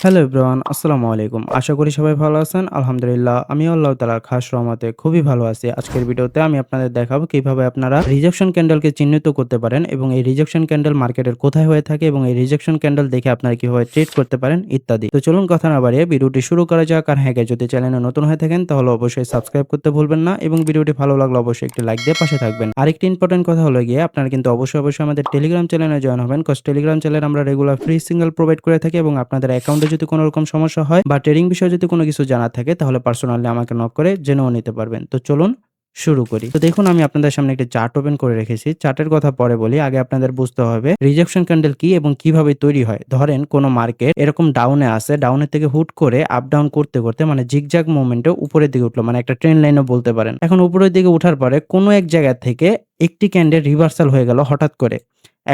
Hello everyone, আসসালামু আলাইকুম। আশা করি সবাই ভালো আছেন। আলহামদুলিল্লাহ, আমিও আল্লাহ তাআলার খাস রহমতে খুবই ভালো আছি। আজকের ভিডিওতে আমি আপনাদের দেখাবো কিভাবে আপনারা রিজেকশন ক্যান্ডেলকে চিহ্নিত করতে পারেন এবং এই রিজেকশন ক্যান্ডেল মার্কেটের কোথায় হয়ে থাকে এবং এই রিজেকশন ক্যান্ডেল দেখে আপনারা কিভাবে ট্রেড করতে পারেন ইত্যাদি। তো চলুন কথা না বাড়িয়ে ভিডিওটি শুরু করা যাক। আর হ্যাঁ, যদি চ্যানেলে নতুন হয়ে থাকেন তাহলে অবশ্যই সাবস্ক্রাইব করতে ভুলবেন না এবং ভিডিওটি ভালো লাগলে অবশ্যই একটি লাইক দিয়ে পাশে থাকবেন। আরেকটি ইম্পর্টেন্ট কথা হলো গিয়ে আপনারা কিন্তু অবশ্যই আমাদের টেলিগ্রাম চ্যানেলে জয়েন হবেন। কজ টেলিগ্রাম চ্যানেলে আমরা রেগুলার ফ্রি সিগন্যাল প্রোভাইড করে থাকি এবং আপনাদের অ্যাকাউন্টে যদি কোনো রকম সমস্যা হয় বা ট্রেডিং বিষয়ে যদি কোনো কিছু জানার থাকে তাহলে পার্সোনালি আমাকে নক করে জেনেও নিতে পারবেন। তো চলুন শুরু করি। তো দেখুন, আমি আপনাদের সামনে একটি চার্ট ওপেন করে রেখেছি। চার্টের কথা পরে বলি, আগে আপনাদের বুঝতে হবে রিজেকশন ক্যান্ডেল কি এবং কিভাবে তৈরি হয়। ধরেন কোন মার্কেট এরকম ডাউনে আছে, ডাউনের থেকে হুট করে আপ ডাউন করতে করতে মানে জিগজ্যাগ মুভমেন্টে উপরের দিকে উঠলো, মানে একটা ট্রেন্ড লাইনও বলতে পারেন। এখন উপরের দিকে উঠার পরে কোনো এক জায়গা থেকে একটি ক্যান্ডেল রিভার্সাল হয়ে গেল হঠাৎ করে।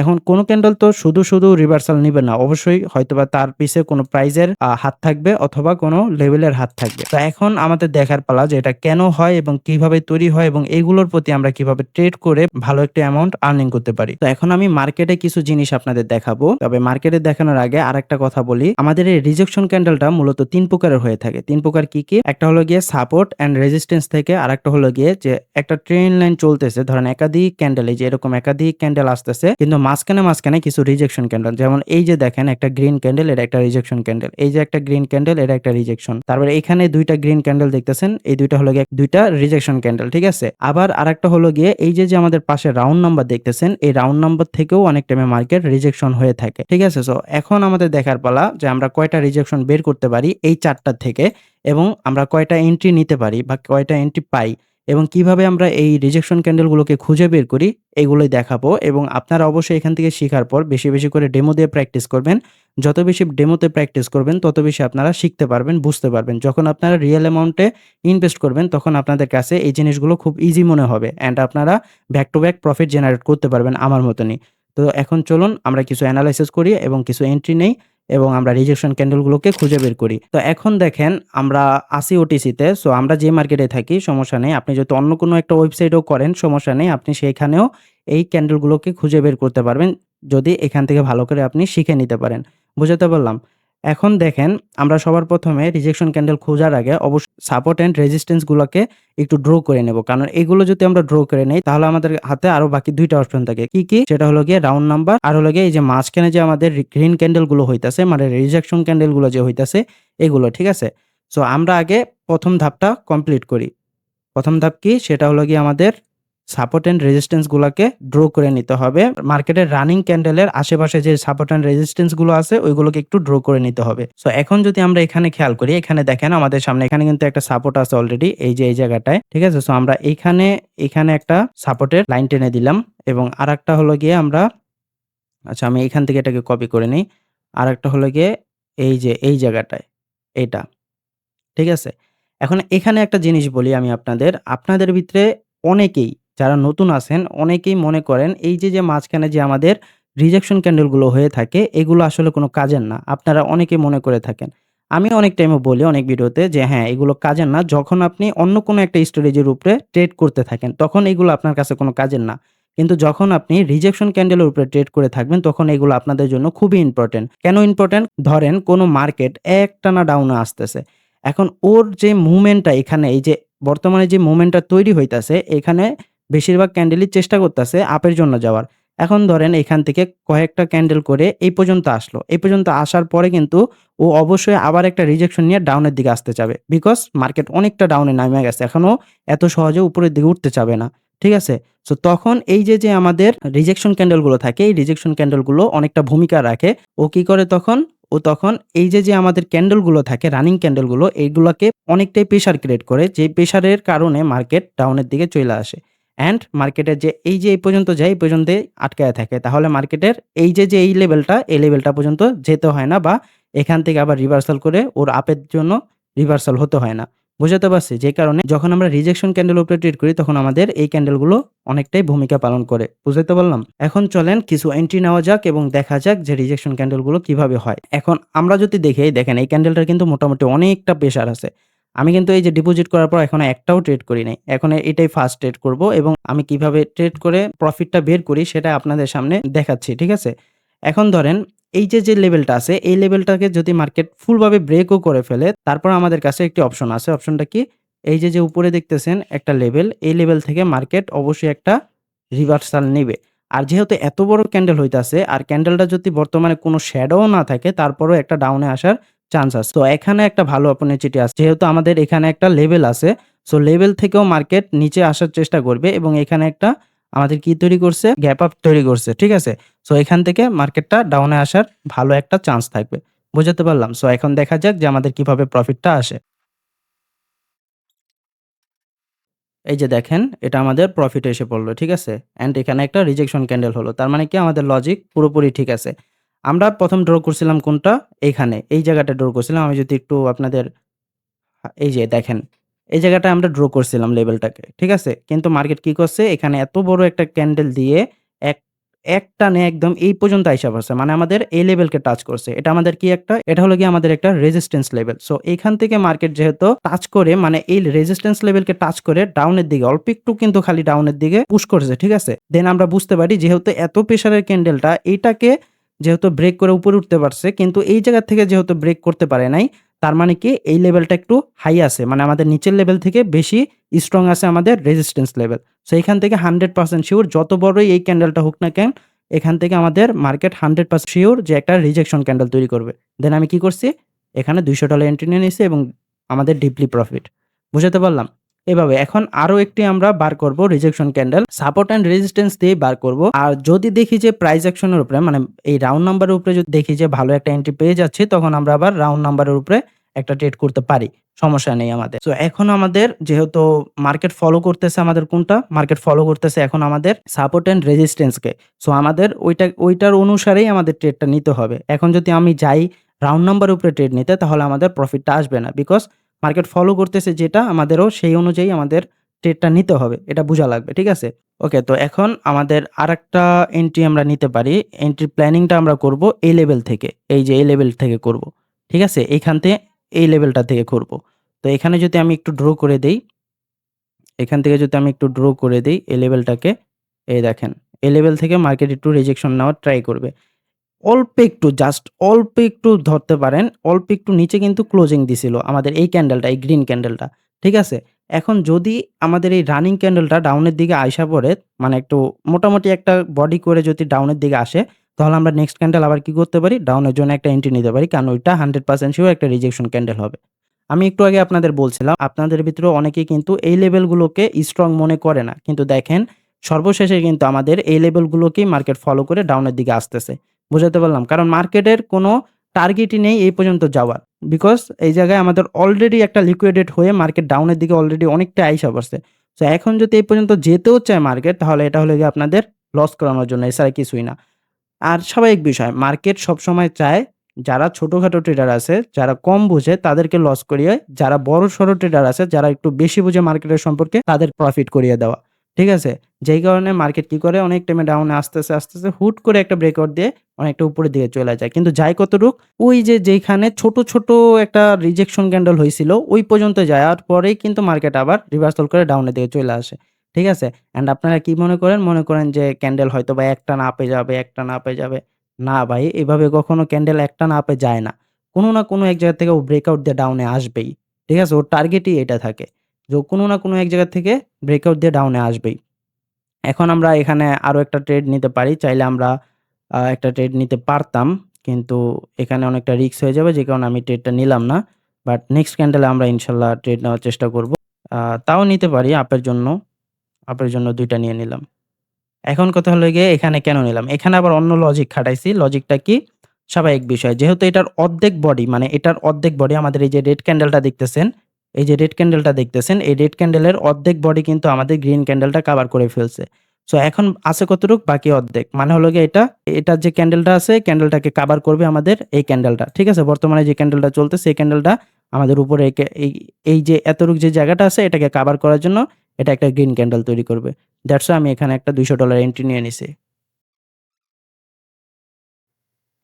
এখন কোন ক্যান্ডেল তো শুধু রিভার্সাল নিবে না। অবশ্যই হয়তোবা তার পিছে কোন প্রাইজের হাত থাকবে অথবা কোন লেভেলের হাত থাকবে। তো এখন আমাদের দেখার পালা যে এটা কেন হয় এবং কিভাবে তৈরি হয় এবং এগুলোর প্রতি আমরা কিভাবে ট্রেড করে ভালো একটা অ্যামাউন্ট আর্নিং করতে পারি। তো এখন আমি মার্কেটে কিছু জিনিস আপনাদের দেখাবো। তবে মার্কেটে দেখানোর আগে আরেকটা কথা বলি, আমাদের এই রিজেকশন ক্যান্ডেলটা মূলত ৩ প্রকারের হয়ে থাকে। ৩ প্রকার কি? একটা হলো গিয়ে সাপোর্ট অ্যান্ড রেজিস্ট্যান্স থেকে, আরেকটা হলো গিয়ে যে একটা ট্রেন্ড লাইন চলতেছে, ধরেন একাধিক ক্যান্ডেল, এই যে এরকম একাধিক ক্যান্ডেল আসতেছে কিন্তু মাঝখানে কিছু রিজেকশন ক্যান্ডেল। যেমন এই যে দেখেন একটা গ্রিন ক্যান্ডেল, এটা একটা রিজেকশন ক্যান্ডেল। এই যে একটা গ্রিন ক্যান্ডেল, এটা একটা রিজেকশন। তারপরে এখানে ২ টা গ্রিন ক্যান্ডেল দেখতেছেন, এই ২ টা হলো গিয়ে ২ টা রিজেকশন ক্যান্ডেল, ঠিক আছে? আবার আরেকটা হলো গিয়ে এই যে আমাদের পাশে রাউন্ড নাম্বার দেখতেছেন, এই রাউন্ড নাম্বার থেকেও অনেক টাইমে মার্কেট রিজেকশন হয়ে থাকে, ঠিক আছে? সো এখন আমাদের দেখার পালা যে আমরা কয়টা রিজেকশন বের করতে পারি এই চার্টটা থেকে এবং আমরা কয়টা এন্ট্রি নিতে পারি বা কয়টা এন্ট্রি পাই এবং কিভাবে আমরা এই রিজেকশন ক্যান্ডেলগুলোকে খুঁজে বের করি এগুলোই দেখাবো। এবং আপনারা অবশ্যই এখান থেকে শিখার পর বেশি করে ডেমো দিয়ে প্র্যাকটিস করবেন। যত বেশি ডেমোতে প্র্যাকটিস করবেন তত বেশি আপনারা শিখতে পারবেন, বুঝতে পারবেন। যখন আপনারা রিয়েল অ্যামাউন্টে ইনভেস্ট করবেন তখন আপনাদের কাছে এই জিনিসগুলো খুব ইজি মনে হবে অ্যান্ড আপনারা back to back profit generate করতে পারবেন আমার মতনই। তো এখন চলুন আমরা কিছু এনালাইসিস করি এবং কিছু এন্ট্রি নেই এবং আমরা রিজেকশন ক্যান্ডেলগুলোকে খুঁজে বের করি। তো এখন দেখেন আমরা আছি ওটিসিতে। সো আমরা যে মার্কেটে থাকি সমস্যা নেই। আপনি যদি অন্য কোনো একটা ওয়েবসাইটেও করেন সমস্যা নেই। আপনি সেখানেও এই ক্যান্ডেলগুলোকে খুঁজে বের করতে পারবেন যদি এখান থেকে ভালো করে আপনি শিখে নিতে পারেন। বুঝাতে পারলাম? এখন দেখেন আমরা সবার ১ম এ রিজেকশন ক্যান্ডেল খোঁজার আগে অবশ্যই সাপোর্ট অ্যান্ড রেজিস্ট্যান্স গুলাকে একটু ড্র করে নেব। কারণ এগুলো যদি আমরা ড্র করে নেই তাহলে আমাদের হাতে আরো বাকি ২ টা অপশন থাকে। কি? সেটা হলো গিয়ে রাউন্ড নাম্বার আর হলো গিয়ে এই যে মাঝখানে যে আমাদের গ্রিন ক্যান্ডেল গুলো হইতাছে, মানে রিজেকশন ক্যান্ডেল গুলো যে হইতাছে এগুলো, ঠিক আছে? সো আমরা আগে ১ম ধাপটা কমপ্লিট করি। ১ম ধাপ কি? সেটা হলো গিয়ে আমাদের সাপোর্ট অ্যান্ড রেজিস্ট্যান্স গুলাকে ড্র করে নিতে হবে। মার্কেটের রানিং ক্যান্ডেলের আশেপাশে যে সাপোর্ট অ্যান্ড রেজিস্ট্যান্স গুলো আছে ওইগুলোকে একটু ড্র করে নিতে হবে। সো এখন যদি আমরা এখানে খেয়াল করি, এখানে দেখেন আমাদের সামনে এখানে কিন্তু একটা সাপোর্ট আছে অলরেডি, এই যে এই জায়গাটায়, ঠিক আছে? সো আমরা এখানে একটা সাপোর্টের লাইন টেনে দিলাম এবং আরেকটা হলো গিয়ে আমরা, আচ্ছা আমি এখান থেকে এটাকে কপি করে নেই। আরেকটা হলো গিয়ে এই যে এই জায়গাটায়, এইটা। ঠিক আছে? এখন এখানে একটা জিনিস বলি আমি আপনাদের। আপনাদের ভিতরে অনেকেই যারা নতুন আছেন, অনেকেই মনে করেন এই যে মাঝখানে যে আমাদের রিজেকশন ক্যান্ডেল গুলো হয়ে থাকে, এগুলো আসলে কোনো কাজের না। আপনারা অনেকেই মনে করে থাকেন। আমি অনেক টাইমে বলি অনেক ভিডিওতে যে হ্যাঁ, এগুলো কাজের না। যখন আপনি অন্য কোনো একটা স্ট্র্যাটেজির উপরে ট্রেড করতে থাকেন, তখন এগুলো আপনার কাছে কোনো কাজের না। কিন্তু যখন আপনি রিজেকশন ক্যান্ডেলের উপরে ট্রেড করে থাকবেন, তখন এগুলো আপনাদের জন্য খুবই ইম্পোর্টেন্ট। কেন ইম্পোর্টেন্ট? ধরেন কোনো মার্কেট একটানা ডাউনে আসতেছে। এখন ওর যে মুভমেন্টটা এখানে এই যে বর্তমানে যে মুভমেন্টটা তৈরি হইতাছে, এখানে বেশিরভাগ ক্যান্ডেলই চেষ্টা করতাছে আপের জন্য যাওয়ার। এখন ধরেন এখান থেকে কয়েকটা ক্যান্ডেল করে এই পর্যন্ত আসলো। এই পর্যন্ত আসার পরে কিন্তু ও অবশ্যই আবার একটা রিজেকশন নিয়ে ডাউনের দিকে আসতে চাবে। বিকজ মার্কেট অনেকটা ডাউনে নাইমা গেছে। এখনো এত সহজে উপরের দিকে উঠতে চাবে না। ঠিক আছে? সো তখন এই যে আমাদের রিজেকশন ক্যান্ডেল গুলো থাকে, এই রিজেকশন ক্যান্ডেল গুলো অনেকটা ভূমিকা রাখে। ও কি করে তখন? ও তখন এই যে আমাদের ক্যান্ডেল গুলো থাকে, রানিং ক্যান্ডেল গুলো, এইগুলাকে অনেকটাই প্রেশার ক্রিয়েট করে। যে প্রেশারের কারণে মার্কেট ডাউনের দিকে চইলা আসে। অ্যান্ড মার্কেটের যে এই পর্যন্ত যায়, এই পর্যন্তই আটকায়া থাকে। তাহলে মার্কেটের এই যে এই লেভেলটা, এই লেভেলটা পর্যন্ত যেতে হয় না বা এখান থেকে আবার রিভার্সাল করে ওর আপের জন্য রিভার্সাল হতে হয় না। বুঝাতে পারছি? যে কারণে যখন আমরা রিজেকশন ক্যান্ডেল উপরে ট্রেড করি তখন আমাদের এই ক্যান্ডেল গুলো অনেকটাই ভূমিকা পালন করে। বুঝাইতে পারলাম? এখন চলেন কিছু এন্ট্রি নেওয়া যাক এবং দেখা যাক যে রিজেকশন ক্যান্ডেল গুলো কিভাবে হয়। এখন আমরা যদি দেখি, দেখেন এই ক্যান্ডেলটার কিন্তু মোটামুটি অনেকটা প্রেশার আছে। আমি কিন্তু এই যে ডিপোজিট করার পর এখনো একটাও ট্রেড করি নাই। এখন এটাই ফার্স্ট ট্রেড করব এবং আমি কিভাবে ট্রেড করে প্রফিটটা বের করি সেটা আপনাদের সামনে দেখাচ্ছি। ঠিক আছে? এখন ধরেন এই যে লেভেলটা আছে এই লেভেলটাকে যদি মার্কেট ফুলভাবে ব্রেকও করে ফেলে, তারপর আমাদের কাছে একটি অপশন আছে। অপশনটা কি? এই যে উপরে দেখতেছেন একটা লেভেল, এই লেভেল থেকে মার্কেট অবশ্যই একটা রিভার্সাল নিবে। আর যেহেতু এত বড় ক্যান্ডেল হইতাছে আর ক্যান্ডেলটা যদি বর্তমানে কোনো শ্যাডোও না থাকে, তারপরেও একটা ডাউনে আসার চান্স আছে। তো এখানে একটা ভালো অপরচুনিটি আছে। যেহেতু আমাদের এখানে একটা লেভেল আছে, সো লেভেল থেকেও মার্কেট নিচে আসার চেষ্টা করবে এবং এখানে একটা আমাদের কি তৈরি করছে? গ্যাপ আপ তৈরি করছে। ঠিক আছে? সো এখান থেকে মার্কেটটা ডাউনে আসার ভালো একটা চান্স থাকবে। বোঝাতে পারলাম? সো এখন দেখা যাক যে আমাদের কিভাবে প্রফিটটা আসে। এই যে দেখেন, এটা আমাদের প্রফিটে এসে পড়ল। ঠিক আছে? অ্যান্ড এখানে একটা রিজেকশন ক্যান্ডেল হলো। তার মানে কি আমাদের লজিক পুরোপুরি ঠিক আছে। আমরা ১ম ড্র করছিলাম কোনটা? এইখানে। এই জায়গাটা ড্র করছিলাম। আমি যদি একটু আপনাদের এই যে দেখেন, এই জায়গাটায় আমরা ড্র করছিলাম লেভেলটাকে। ঠিক আছে? কিন্তু মার্কেট কি করছে? এখানে এত বড় একটা ক্যান্ডেল দিয়ে এক একটানে একদম এই পর্যন্ত আইসা পড়ছে। মানে আমাদের এই লেভেলকে টাচ করছে। এটা আমাদের কি একটা? এটা হলো গিয়ে আমাদের একটা রেজিস্ট্যান্স লেভেল। সো এখান থেকে মার্কেট যেহেতু টাচ করে মানে এই রেজিস্ট্যান্স লেভেলকে টাচ করে ডাউনের দিকে অল্প একটু কিন্তু খালি ডাউনের দিকে পুশ করেছে। ঠিক আছে? দেন আমরা বুঝতে পারি যেহেতু এত প্রেশারের ক্যান্ডেলটা এইটাকে যেহেতু ব্রেক করে উপরে উঠতে পারছে কিন্তু এই জায়গা থেকে যেহেতু ব্রেক করতে পারে নাই তার মানে কি এই লেভেলটা একটু হাই আছে। মানে আমাদের নিচের লেভেল থেকে বেশি স্ট্রং আছে আমাদের রেজিস্ট্যান্স লেভেল। সো এখান থেকে 100% সিউর যত বড়ই এই ক্যান্ডেলটা হোক না কেন, এখান থেকে আমাদের মার্কেট 100% সিউর যে একটা রিজেকশন ক্যান্ডেল তৈরি করবে। দেন আমি কি করছি? এখানে $200 এন্ট্রি নিয়ে নিছি এবং আমাদের ডিপলি প্রফিট। বুঝাতে পারলাম? এভাবে এখন আরো একটি আমরা বার করব rejection candle. Support and resistance দিয়ে বার করব। আর যদি দেখি যে প্রাইস অ্যাকশন এর উপরে মানে এই রাউন্ড নাম্বারের উপরে যদি দেখি যে ভালো একটা এন্ট্রি পেয়ে যাচ্ছি তখন আমরা আবার রাউন্ড নাম্বারের উপরে একটা ট্রেড করতে পারি। সমস্যা নেই আমাদের। সো এখন আমাদের যেহেতু মার্কেট ফলো করতেছে আমাদের কোনটা? মার্কেট ফলো করতেছে এখন আমাদের support and resistance K. So আমাদের ওইটার অনুসারেই আমাদের ট্রেডটা নিতে হবে। এখন যদি আমি যাই রাউন্ড নাম্বারের উপরে ট্রেড নিতে তাহলে আমাদের প্রফিটটা আসবে না। বিকজ মার্কেট ফলো করতেছে যেটা আমাদেরও সেই অনুযায়ী আমাদের ট্রেডটা নিতে হবে। এটা বুঝা লাগবে। ঠিক আছে? ওকে তো এখন আমাদের আরেকটা এন্ট্রি আমরা নিতে পারি। এন্ট্রি প্ল্যানিংটা আমরা করব এই লেভেল থেকে। এই যে এই লেভেল থেকে করব। ঠিক আছে? এইখান থেকে এই লেভেলটা থেকে করব। তো এখানে যদি আমি একটু ড্র করে দেই, এখান থেকে যদি আমি একটু ড্র করে দেই এই লেভেলটাকে, এই দেখেন। এই লেভেল থেকে মার্কেট একটু রিজেকশন নেওয়ার ট্রাই করবে। অল্প একটু জাস্ট অল্প একটু ধরতে পারেন। অল্প একটু নিচে কিন্তু ক্লোজিং দিছিল আমাদের এই ক্যান্ডেলটা, এই গ্রিন ক্যান্ডেলটা। ঠিক আছে? এখন যদি আমাদের এই রানিং ক্যান্ডেলটা ডাউনের দিকে আইসা পড়ে, মানে একটু মোটামুটি একটা বডি করে যদি ডাউনের দিকে আসে, তাহলে আমরা নেক্সট ক্যান্ডেল আবার কি করতে পারি? ডাউনের জন্য একটা এন্ট্রি নিতে পারি। কারণ ওইটা 100% সিওর একটা রিজেকশন ক্যান্ডেল হবে। আমি একটু আগে আপনাদের বলছিলাম, আপনাদের ভিতরেও অনেকেই কিন্তু এই লেভেলগুলোকে স্ট্রং মনে করে না। কিন্তু দেখেন সর্বশেষে কিন্তু আমাদের এই লেভেলগুলোকেই মার্কেট ফলো করে ডাউনের দিকে আসতেছে। বুঝাতে পারলাম? কারণ মার্কেটের কোনো টার্গেটই নেই এই পর্যন্ত যাওয়ার। বিকজ এই জায়গায় আমাদের অলরেডি একটা লিকুইডেট হয়ে মার্কেট ডাউনের দিকে অলরেডি অনেকটা আইসা পড়ছে। সো এখন যদি এই পর্যন্ত যেতেও চায় মার্কেট তাহলে এটা হলো গিয়ে আপনাদের লস করানোর জন্য এছাড়া কিছুই না। আর স্বাভাবিক বিষয় মার্কেট সবসময় চায় যারা ছোটখাটো ট্রেডার আছে, যারা কম বুঝে তাদেরকে লস করিয়ে, যারা বড়সড় ট্রেডার আছে, যারা একটু বেশি বুঝে মার্কেটের সম্পর্কে তাদের প্রফিট করিয়ে দেওয়া। ঠিক আছে? যেই কারণে মার্কেট কি করে অনেক টাইমে ডাউনে আসতেছে হুট করে একটা ব্রেকআউট দিয়ে অনেকটা উপরের দিকে চলে যায়। কিন্তু যায় কতটুক? ওই যে যেইখানে ছোট একটা রিজেকশন ক্যান্ডেল হইছিল ওই পর্যন্ত যাওয়ার পরেই কিন্তু মার্কেট আবার রিভার্সাল করে ডাউনের দিকে চলে আসে। ঠিক আছে? অ্যান্ড আপনারা কি মনে করেন? মনে করেন যে ক্যান্ডেল হয়তোবা একটানা আপে যাবে, একটানা আপে যাবে। না ভাই, এভাবে কখনো ক্যান্ডেল একটানা আপে যায় না। কোনো না কোনো এক জায়গা থেকে ও ব্রেকআউট দিয়ে ডাউনে আসবেই। ঠিক আছে? ওর টার্গেটই এটা থাকে। যে ও কোনো না কোনো এক জায়গা থেকে ব্রেকআউট দিয়ে ডাউনে আসবেই। এখন আমরা এখানে আরো একটা ট্রেড নিতে পারি। চাইলে আমরা একটা ট্রেড নিতে পারতাম। কিন্তু এখানে অনেকটা রিস্ক হয়ে যাবে যে কারণে আমি ট্রেডটা নিলাম না। বাট নেক্সট ক্যান্ডেলে আমরা ইনশাআল্লাহ ট্রেড নেওয়ার চেষ্টা করব। তাও নিতে পারি আপের জন্য। আপের জন্য ২ টা নিয়ে নিলাম। এখন কথা হলো গিয়ে এখানে কেন নিলাম? এখানে আবার অন্য লজিক খাটাইছি। লজিকটা কি? স্বাভাবিক বিষয়। যেহেতু এটার অর্ধেক বডি মানে এটার অর্ধেক বডি আমাদের এই যে রেড ক্যান্ডেলটা দেখতেছেন, এই যে রেড ক্যান্ডেলটা দেখতেছেন, এই রেড ক্যান্ডেলের অর্ধেক বডি কিন্তু আমাদের গ্রিন ক্যান্ডেলটা কভার করে ফেলছে। সো এখন আছে কতটুক? বাকি অর্ধেক। মানে হলো গিয়ে এটার যে ক্যান্ডেলটা আছে, ক্যান্ডেলটাকে কভার করবে আমাদের এই ক্যান্ডেলটা। ঠিক আছে? বর্তমানে যে ক্যান্ডেলটা চলতেছে এই ক্যান্ডেলটা আমাদের উপরে এই যে এতটুক যে জায়গাটা আছে এটাকে কভার করার জন্য এটা একটা গ্রিন ক্যান্ডেল তৈরি করবে। দ্যাটস হোয়াই আমি এখানে একটা $200 এন্ট্রি নিয়ে নিছি।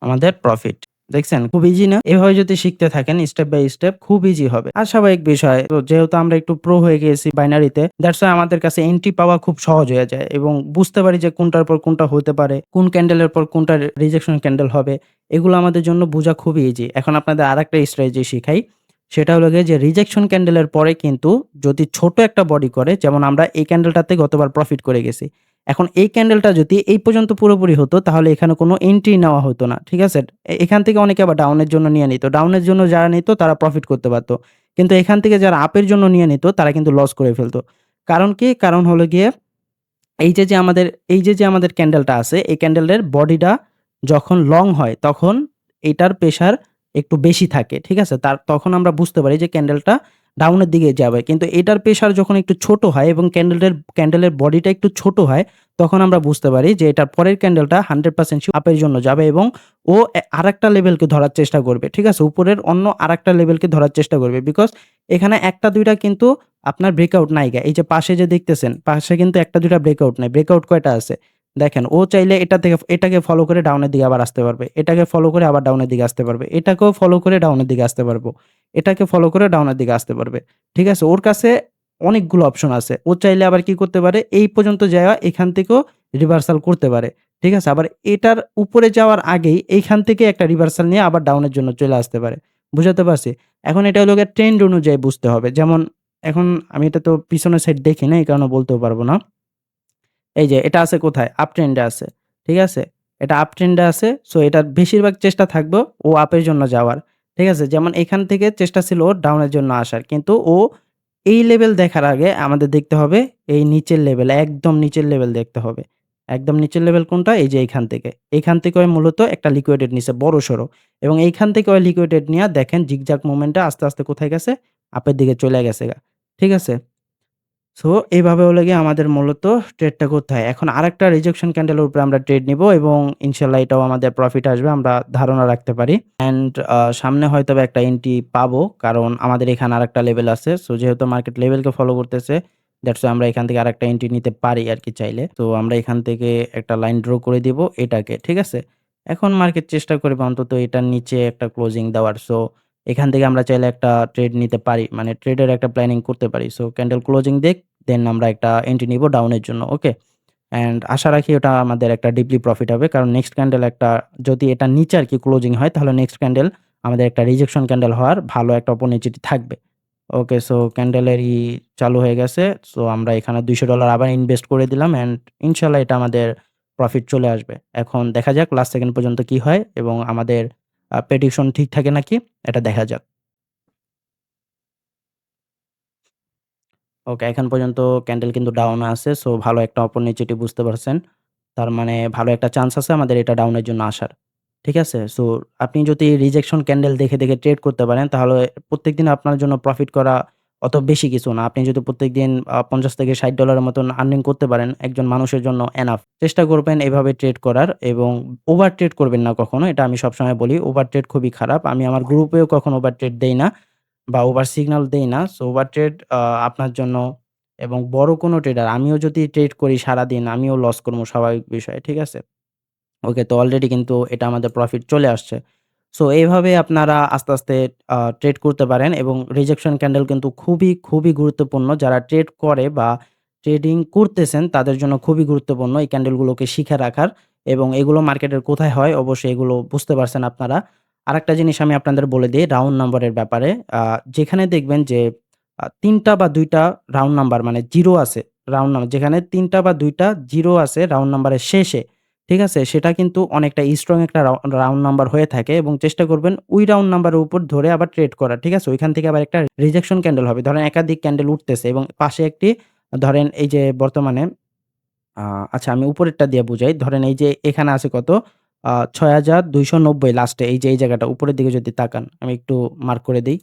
আমাদের প্রফিট। দেখছেন? খুব ইজি না? এভাবে যদি শিখতে থাকেন স্টেপ বাই স্টেপ খুব ইজি হবে। আর স্বাভাবিক বিষয়। তো যেহেতু আমরা একটু প্রো হয়ে গিয়েছি বাইনারিতে, দ্যাটস ওয়াই আমাদের কাছে এন্ট্রি পাওয়া খুব সহজ হয়ে যায় এবং বুঝতে পারি যে কোনটার পর কোনটা হতে পারে, কোন ক্যান্ডেলের পর কোনটা রিজেকশন ক্যান্ডেল হবে। এগুলো আমাদের জন্য বোঝা খুবই ইজি। এখন আপনাদের আরেকটা স্ট্র্যাটেজি শিখাই। সেটা হলো গিয়ে যে রিজেকশন ক্যান্ডেলের পরে কিন্তু যদি ছোট একটা বডি করে, যেমন আমরা এই ক্যান্ডেলটাতে গতবার প্রফিট করে গেছি। এখন এই ক্যান্ডেলটা যদি এই পর্যন্ত পুরোপুরি হতো তাহলে এখানে কোনো এন্ট্রি নেওয়া হতো না। ঠিক আছে? এখান থেকে অনেকে আবার ডাউনের জন্য নিয়ে নিত। ডাউনের জন্য যারা নিত তারা প্রফিট করতে পারত। কিন্তু এখান থেকে যারা আপের জন্য নিয়ে নিত তারা কিন্তু লস করে ফেলত। কারণ কি? কারণ হলো গিয়ে এই যে আমাদের ক্যান্ডেলটা আছে, এই ক্যান্ডেলের বডিটা যখন লং হয় তখন এটার প্রেশার একটু বেশি থাকে। ঠিক আছে? তখন আমরা বুঝতে পারি যে ক্যান্ডেলটা ডাউনের দিকে যাবে। কিন্তু এটার প্রেশার যখন একটু ছোট হয় এবং ক্যান্ডেলের বডিটা একটু ছোট হয়, তখন আমরা বুঝতে পারি যে এটার পরের ক্যান্ডেলটা 100% শিওর আপের জন্য যাবে এবং ও আরেকটা লেভেলকে ধরার চেষ্টা করবে। ঠিক আছে? উপরের অন্য আরেকটা লেভেলকে ধরার চেষ্টা করবে। বিকজ এখানে ১ টা ২ টা কিন্তু আপনার ব্রেকআউট নাইগা। এই যে পাশে যে দেখতেছেন, পাশে কিন্তু ১ টা ২ টা ব্রেকআউট নাই। ব্রেকআউট কয়টা আছে? দেখেন ও চাইলে এটাকে ফলো করে ডাউনের দিকে আবার আসতে পারবে। এটাকে ফলো করে আবার ডাউনের দিকে আসতে পারবে। এটাকেও ফলো করে ডাউনের দিকে আসতে পারবো। এটাকে ফলো করে ডাউনের দিকে আসতে পারবে। ঠিক আছে? ওর কাছে অনেকগুলো অপশন আছে। ও চাইলে আবার কি করতে পারে? এই পর্যন্ত যায়া এখান থেকেও রিভার্সাল করতে পারে। ঠিক আছে? আবার এটার উপরে যাওয়ার আগেই এইখান থেকে একটা রিভার্সাল নিয়ে আবার ডাউনের জন্য চলে আসতে পারে। বুঝাতে পারছি? এখন এটা হলো গিয়ে ট্রেন্ড অনুযায়ী বুঝতে হবে। যেমন এখন আমি এটা তো পিছনের সাইড দেখি না, এই কারণে বলতেও পারব না। এই যে এটা আছে কোথায়? আপ ট্রেন্ড এ আছে। ঠিক আছে? এটা আপ ট্রেন্ড এ আছে। সো এটার বেশিরভাগ চেষ্টা থাকবে ও আপের জন্য যাওয়ার। ঠিক আছে? যেমন এখান থেকে চেষ্টা ছিল ওর ডাউনের জন্য আসার। কিন্তু ও এই লেভেল দেখার আগে আমাদের দেখতে হবে এই নিচের লেভেল, একদম নিচের লেভেল দেখতে হবে। একদম নিচের লেভেল কোনটা? এই যে এইখান থেকে। এইখান থেকে ও মূলত একটা লিকুইডেড নিছে বড়সড় এবং এইখান থেকে ও লিকুইডেড নিয়া দেখেন জিগজ্যাগ মোমেন্টে আস্তে, আস্তে কোথায় গেছে? আপের দিকে চইলা গেছেগা। ঠিক আছে? সো এভাবে হলো গিয়ে আমাদের মূলত ট্রেডটা করতে হয়। এখন আরেকটা রিজেকশন ক্যান্ডেলের উপরে আমরা ট্রেড নিবো এবং ইনশাআল্লাহ এটাও আমাদের প্রফিট আসবে আমরা ধারণা রাখতে পারি। অ্যান্ড সামনে হয়তোবা একটা এন্ট্রি পাবো। কারণ আমাদের এখানে আরেকটা লেভেল আছে। সো যেহেতু মার্কেট লেভেলকে ফলো করতেছে, দ্যাটস ওয়াই আমরা এখান থেকে আরেকটা এন্ট্রি নিতে পারি আরকি চাইলে। তো আমরা এখান থেকে একটা লাইন ড্র করে দিব এটাকে। ঠিক আছে? এখন মার্কেট চেষ্টা করবে অন্তত এটার নিচে একটা ক্লোজিং দেওয়ার। সো এখান থেকে আমরা চাইলে একটা ট্রেড নিতে পারি। মানে ট্রেডের একটা প্ল্যানিং করতে পারি। সো ক্যান্ডেল ক্লোজিং দেক, দেন আমরা একটা এন্ট্রি নিবো ডাউনের জন্য। ওকে? অ্যান্ড আশা রাখি ওটা আমাদের একটা ডিপলি প্রফিট হবে। কারণ নেক্সট ক্যান্ডেল একটা যদি এটার নিচে আরকি ক্লোজিং হয় তাহলে নেক্সট ক্যান্ডেল আমাদের একটা রিজেকশন ক্যান্ডেল হওয়ার ভালো একটা অপরচুনিটি থাকবে। ওকে, সো ক্যান্ডেলেরই চালু হয়ে গেছে। সো আমরা এখানে $200 আবার ইনভেস্ট করে দিলাম অ্যান্ড ইনশাআল্লাহ এটা আমাদের প্রফিট চলে আসবে। এখন দেখা যাক লাস্ট সেকেন্ড পর্যন্ত কি হয় এবং আমাদের প্রেডিকশন ঠিক থাকে নাকি এটা দেখা যাক। ওকে, এখন পর্যন্ত ক্যান্ডেল কিন্তু ডাউনে আছে। সো ভালো একটা অপরচুনিটি বুঝতে পারছেন। তার মানে ভালো একটা চান্স আছে আমাদের এটা ডাউনের জন্য আসার। ঠিক আছে? সো আপনি যদি রিজেকশন ক্যান্ডেল দেখে, দেখে ট্রেড করতে পারেন তাহলে প্রত্যেকদিন আপনার জন্য প্রফিট করা অত বেশি কিছু না। আপনি যদি প্রত্যেকদিন $৫০-৬০ এর মতন আর্নিং করতে পারেন একজন মানুষের জন্য এনাফ। চেষ্টা করবেন এভাবে ট্রেড করার এবং ওভার ট্রেড করবেন না কখনো। এটা আমি সবসময় বলি। ওভার ট্রেড খুবই খারাপ। আমি আমার গ্রুপেও কখনো ওভার ট্রেড দেই না। বা ওভার সিগন্যাল দেই না। সো ওভার ট্রেড আপনার জন্য এবং বড় কোনো ট্রেডার আমিও যদি ট্রেড করি সারাদিন আমিও লস করবো স্বাভাবিক বিষয়। ঠিক আছে? ওকে, তো অলরেডি কিন্তু এটা আমাদের প্রফিট চলে আসছে। সো এইভাবে আপনারা আস্তে, আস্তে ট্রেড করতে পারেন এবং রিজেকশন ক্যান্ডেল কিন্তু খুবই, খুবই গুরুত্বপূর্ণ। যারা ট্রেড করে বা ট্রেডিং করতেছেন তাদের জন্য খুবই গুরুত্বপূর্ণ এই ক্যান্ডেলগুলোকে শিখে রাখার এবং এগুলো মার্কেটের কোথায় হয় অবশ্যই এগুলো বুঝতে পারছেন আপনারা। আরেকটা জিনিস আমি আপনাদের বলে দেই রাউন্ড নাম্বারের ব্যাপারে। যেখানে দেখবেন যে ৩ টা বা ২ টা রাউন্ড নাম্বার মানে 0 আছে, রাউন্ড নাম্বার যেখানে ৩ টা বা ২ টা 0 আছে রাউন্ড নাম্বারের শেষে, ঠিক আছে? সেটা কিন্তু অনেকটা স্ট্রং একটা রাউন্ড নাম্বার হয়ে থাকে এবং চেষ্টা করবেন ওই রাউন্ড নাম্বারের উপর ধরে আবার ট্রেড করার। ঠিক আছে? ওইখান থেকে আবার একটা রিজেকশন ক্যান্ডেল হবে। ধরেন একাধিক ক্যান্ডেল উঠতেছে এবং পাশে একটি ধরেন এই যে বর্তমানে আ আচ্ছা আমি উপরেরটা দিয়ে বুঝাই। ধরেন এই যে এখানে আছে কত? ৬,২৯০ লাস্টে এই যে এই জায়গাটা উপরের দিকে যদি তাকান, আমি একটু মার্ক করে দেই।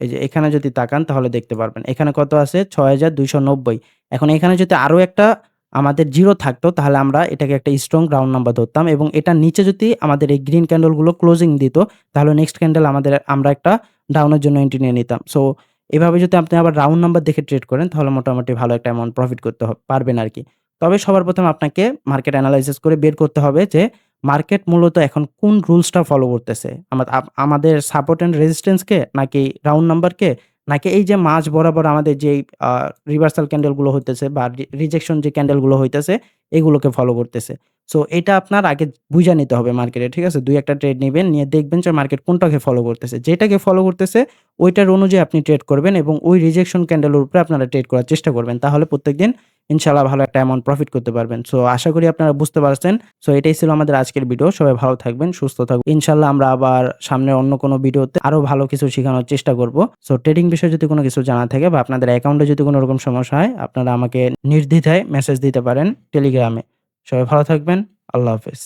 এই যে এখানে যদি তাকান তাহলে দেখতে পারবেন। এখানে কত আছে? ৬,২৯০। এখন এখানে যদি আরো একটা আমাদের 0 থাকতো তাহলে আমরা এটাকে একটা স্ট্রং গ্রাউন্ড নাম্বার ধরতাম এবং এটার নিচে যদি আমাদের এই গ্রিন ক্যান্ডেল গুলো ক্লোজিং দিত তাহলে নেক্সট ক্যান্ডেল আমরা একটা ডাউনের জন্য এন্ট্রি নিয়ে নিতাম। সো এভাবে যদি আপনি আবার রাউন্ড নাম্বার দেখে ট্রেড করেন তাহলে মোটামুটি ভালো একটা অ্যামাউন্ট প্রফিট করতে পারবেন আরকি। তবে সবার ১ম আপনাকে মার্কেট এনালাইসিস করে বের করতে হবে যে মার্কেট মূলত এখন কোন রুলসটা ফলো করতেছে। আমাদের সাপোর্ট অ্যান্ড রেজিস্ট্যান্স কে নাকি রাউন্ড নাম্বার কে নাকি এই যে মাঝ বরাবর আমাদের যেই আ রিভার্সাল ক্যান্ডেল গুলো হইতেছে বা রিজেকশন যে ক্যান্ডেল গুলো হইতেছে এগুলোকে ফলো করতেছে। সো এটা আপনার আগে বুইঝা নিতে হবে মার্কেটে, ঠিক আছে? ২-১ টা ট্রেড নিবেন, নিয়ে দেখবেন যে মার্কেট কোনটাকে ফলো করতেছে। যেটাকে ফলো করতেছে ওইটার অনুযায়ী আপনি ট্রেড করবেন এবং ওই রিজেকশন ক্যান্ডেলের উপরে আপনারা ট্রেড করার চেষ্টা করবেন। তাহলে প্রত্যেকদিন ইনশাআল্লাহ ভালো একটা অ্যামাউন্ট প্রফিট করতে পারবেন। সো আশা করি আপনারা বুঝতে পারছেন। সো এটাই ছিল আমাদের আজকের ভিডিও। সবাই ভালো থাকবেন, সুস্থ থাকবেন। ইনশাআল্লাহ আমরা আবার সামনের অন্য কোনো ভিডিওতে আরো ভালো কিছু শিখানোর চেষ্টা করব। সো ট্রেডিং বিষয়ে যদি কোনো কিছু জানা থাকে বা আপনাদের অ্যাকাউন্টে যদি কোনো রকম সমস্যা হয়, আপনারা আমাকে নির্দ্বিধায় মেসেজ দিতে পারেন টেলিগ্রামে। সবাই ভালো থাকবেন। আল্লাহ হাফেজ।